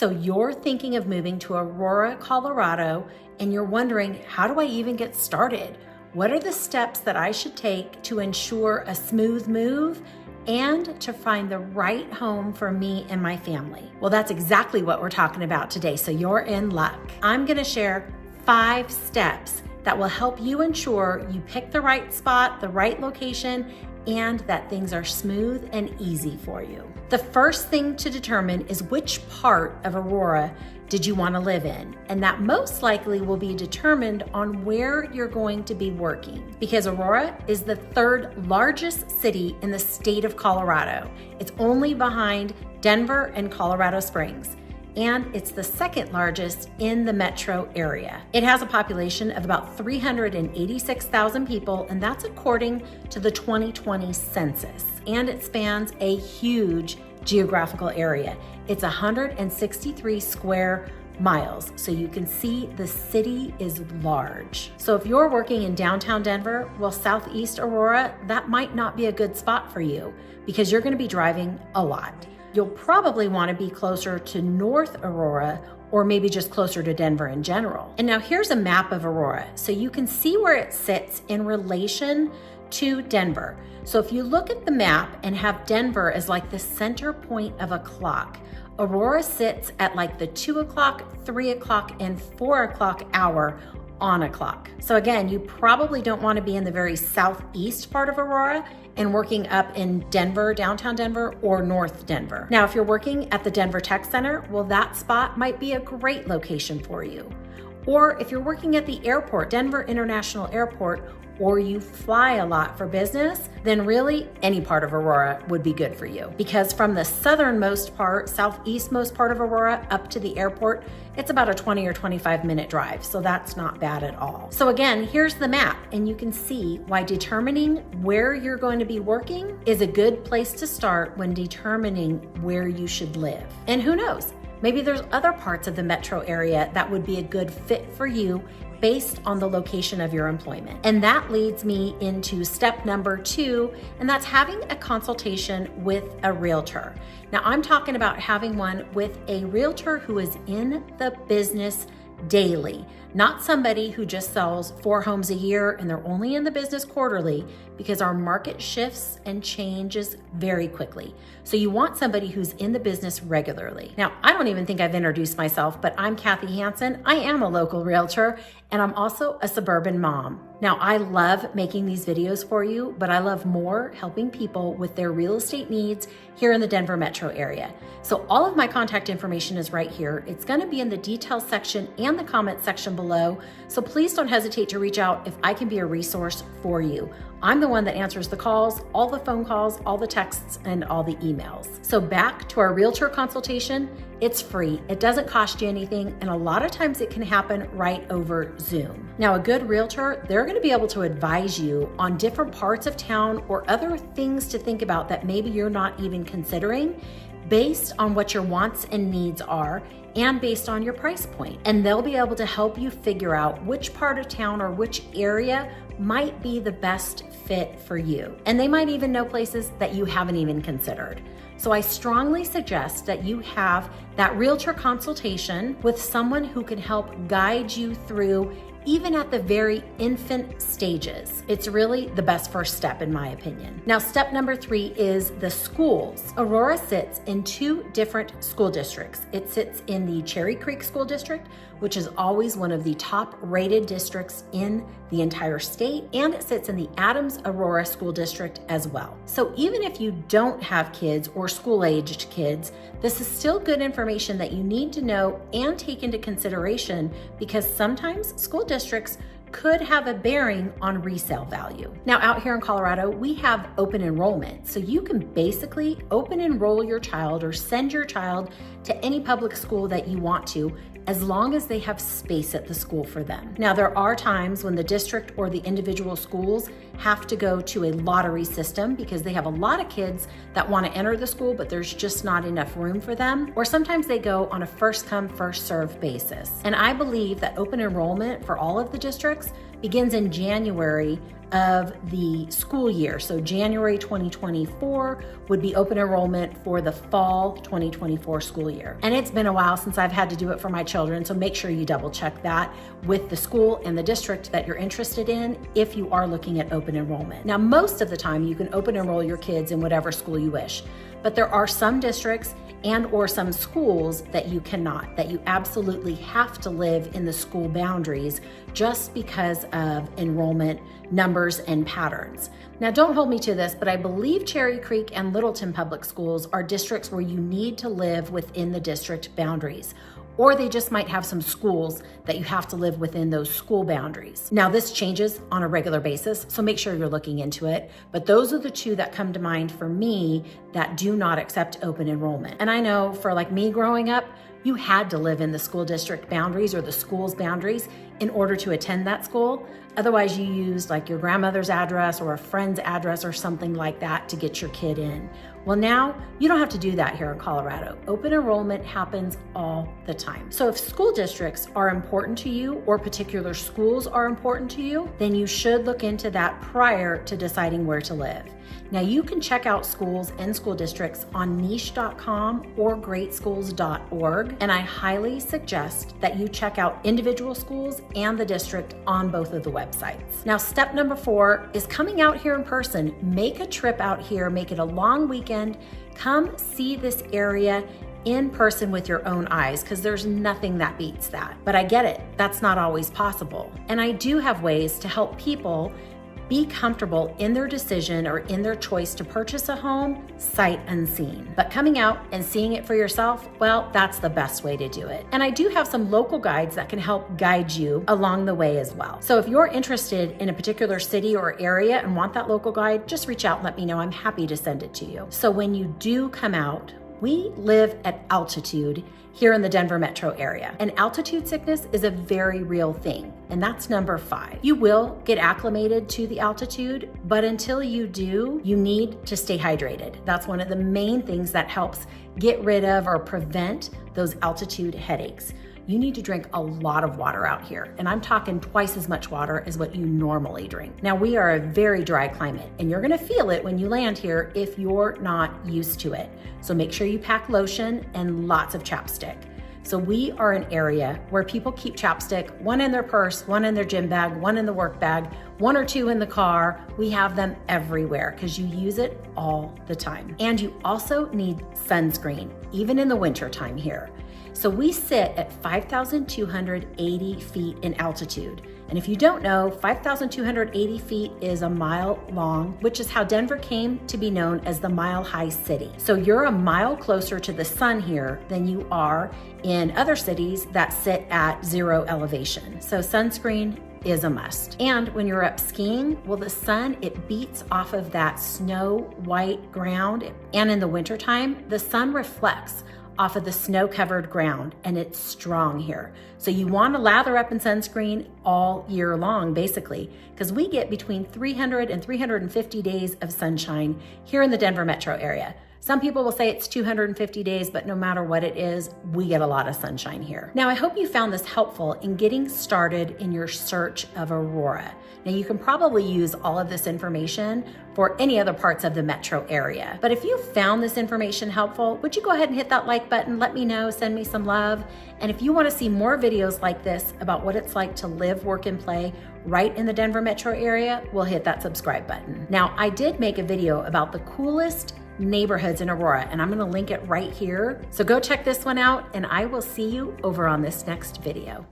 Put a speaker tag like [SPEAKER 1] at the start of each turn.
[SPEAKER 1] So you're thinking of moving to Aurora, Colorado, and you're wondering, how do I even get started? What are the steps that I should take to ensure a smooth move and to find the right home for me and my family? Well, that's exactly what we're talking about today, so you're in luck. I'm gonna share 5 steps that will help you ensure you pick the right spot, the right location, and that things are smooth and easy for you. The first thing to determine is which part of Aurora did you want to live in? And that most likely will be determined on where you're going to be working, because Aurora is the 3rd largest city in the state of Colorado. It's only behind Denver and Colorado Springs, and it's the 2nd largest in the metro area. It has a population of about 386,000 people, and that's according to the 2020 census. And it spans a huge geographical area. It's 163 square miles, so you can see the city is large. So if you're working in downtown Denver, well, Southeast Aurora, that might not be a good spot for you because you're gonna be driving a lot. You'll probably want to be closer to North Aurora, or maybe just closer to Denver in general. And now here's a map of Aurora, so you can see where it sits in relation to Denver. So if you look at the map and have Denver as like the center point of a clock, Aurora sits at like the 2 o'clock, 3 o'clock, and 4 o'clock hour on a clock. So again, you probably don't want to be in the very southeast part of Aurora and working up in Denver, downtown Denver, or North Denver. Now, if you're working at the Denver Tech Center, well, that spot might be a great location for you. Or if you're working at the airport, Denver International Airport, or you fly a lot for business, then really any part of Aurora would be good for you. Because from the southernmost part, southeastmost part of Aurora up to the airport, it's about a 20 or 25 minute drive. So that's not bad at all. So again, here's the map, and you can see why determining where you're going to be working is a good place to start when determining where you should live. And who knows, maybe there's other parts of the metro area that would be a good fit for you based on the location of your employment. And that leads me into step number 2, and that's having a consultation with a realtor. Now, I'm talking about having one with a realtor who is in the business daily, not somebody who just sells 4 homes a year and they're only in the business quarterly, because our market shifts and changes very quickly. So you want somebody who's in the business regularly. Now, I don't even think I've introduced myself, but I'm Kathy Hansen. I am a local realtor, and I'm also a suburban mom. Now, I love making these videos for you, but I love more helping people with their real estate needs here in the Denver metro area. So all of my contact information is right here. It's gonna be in the details section and the comment section below. So please don't hesitate to reach out if I can be a resource for you. I'm the one that answers the calls, all the phone calls, all the texts, and all the emails. So back to our realtor consultation, it's free. It doesn't cost you anything, and a lot of times it can happen right over Zoom. Now, a good realtor, they're gonna be able to advise you on different parts of town or other things to think about that maybe you're not even considering, based on what your wants and needs are and based on your price point. And they'll be able to help you figure out which part of town or which area might be the best fit for you. And they might even know places that you haven't even considered. So I strongly suggest that you have that realtor consultation with someone who can help guide you through, even at the very infant stages. It's really the best first step, in my opinion. Now, step number 3 is the schools. Aurora sits in 2 different school districts. It sits in the Cherry Creek School District, which is always one of the top rated districts in the entire state, and it sits in the Adams Aurora School District as well. So even if you don't have kids or school-aged kids, this is still good information that you need to know and take into consideration, because sometimes school districts could have a bearing on resale value. Now, out here in Colorado, we have open enrollment. So you can basically open enroll your child or send your child to any public school that you want to, as long as they have space at the school for them. Now, there are times when the district or the individual schools have to go to a lottery system because they have a lot of kids that want to enter the school, but there's just not enough room for them. Or sometimes they go on a first come, first served basis. And I believe that open enrollment for all of the districts begins in January of the school year. So January 2024 would be open enrollment for the fall 2024 school year. And it's been a while since I've had to do it for my children, so make sure you double check that with the school and the district that you're interested in if you are looking at open enrollment. Now, most of the time you can open enroll your kids in whatever school you wish, but there are some districts and or some schools that you cannot, that you absolutely have to live in the school boundaries just because of enrollment numbers and patterns. Now, don't hold me to this, but I believe Cherry Creek and Littleton Public Schools are districts where you need to live within the district boundaries, or they just might have some schools that you have to live within those school boundaries. Now, this changes on a regular basis, so make sure you're looking into it. But those are the two that come to mind for me that do not accept open enrollment. And I know for like me growing up, you had to live in the school district boundaries or the school's boundaries in order to attend that school. Otherwise, you used like your grandmother's address or a friend's address or something like that to get your kid in. Well, now you don't have to do that here in Colorado. Open enrollment happens all the time. So if school districts are important to you or particular schools are important to you, then you should look into that prior to deciding where to live. Now, you can check out schools and school districts on niche.com or greatschools.org, and I highly suggest that you check out individual schools and the district on both of the websites. Now, step number 4 is coming out here in person. Make a trip out here, make it a long weekend. Come see this area in person with your own eyes, because there's nothing that beats that. But I get it, that's not always possible. And I do have ways to help people be comfortable in their decision or in their choice to purchase a home sight unseen. But coming out and seeing it for yourself, well, that's the best way to do it. And I do have some local guides that can help guide you along the way as well. So if you're interested in a particular city or area and want that local guide, just reach out and let me know. I'm happy to send it to you. So when you do come out, we live at altitude here in the Denver metro area. And altitude sickness is a very real thing. And that's number 5. You will get acclimated to the altitude, but until you do, you need to stay hydrated. That's one of the main things that helps get rid of or prevent those altitude headaches. You need to drink a lot of water out here. And I'm talking twice as much water as what you normally drink. Now, we are a very dry climate, and you're gonna feel it when you land here if you're not used to it. So make sure you pack lotion and lots of chapstick. So we are an area where people keep chapstick, one in their purse, one in their gym bag, one in the work bag, 1 or 2 in the car. We have them everywhere because you use it all the time. And you also need sunscreen, even in the winter time here. So we sit at 5,280 feet in altitude. And if you don't know, 5,280 feet is a mile long, which is how Denver came to be known as the Mile High City. So you're a mile closer to the sun here than you are in other cities that sit at 0 elevation. So sunscreen is a must. And when you're up skiing, well, the sun, it beats off of that snow white ground. And in the wintertime, the sun reflects off of the snow-covered ground, and it's strong here. So you want to lather up in sunscreen all year long, basically, because we get between 300 and 350 days of sunshine here in the Denver metro area. Some people will say it's 250 days, but no matter what it is, we get a lot of sunshine here. Now, I hope you found this helpful in getting started in your search of Aurora. Now, you can probably use all of this information for any other parts of the metro area. But if you found this information helpful, would you go ahead and hit that like button? Let me know, send me some love. And if you want to see more videos like this about what it's like to live, work, and play right in the Denver metro area, we'll hit that subscribe button. Now, I did make a video about the coolest neighborhoods in Aurora, and I'm going to link it right here. So go check this one out, and I will see you over on this next video.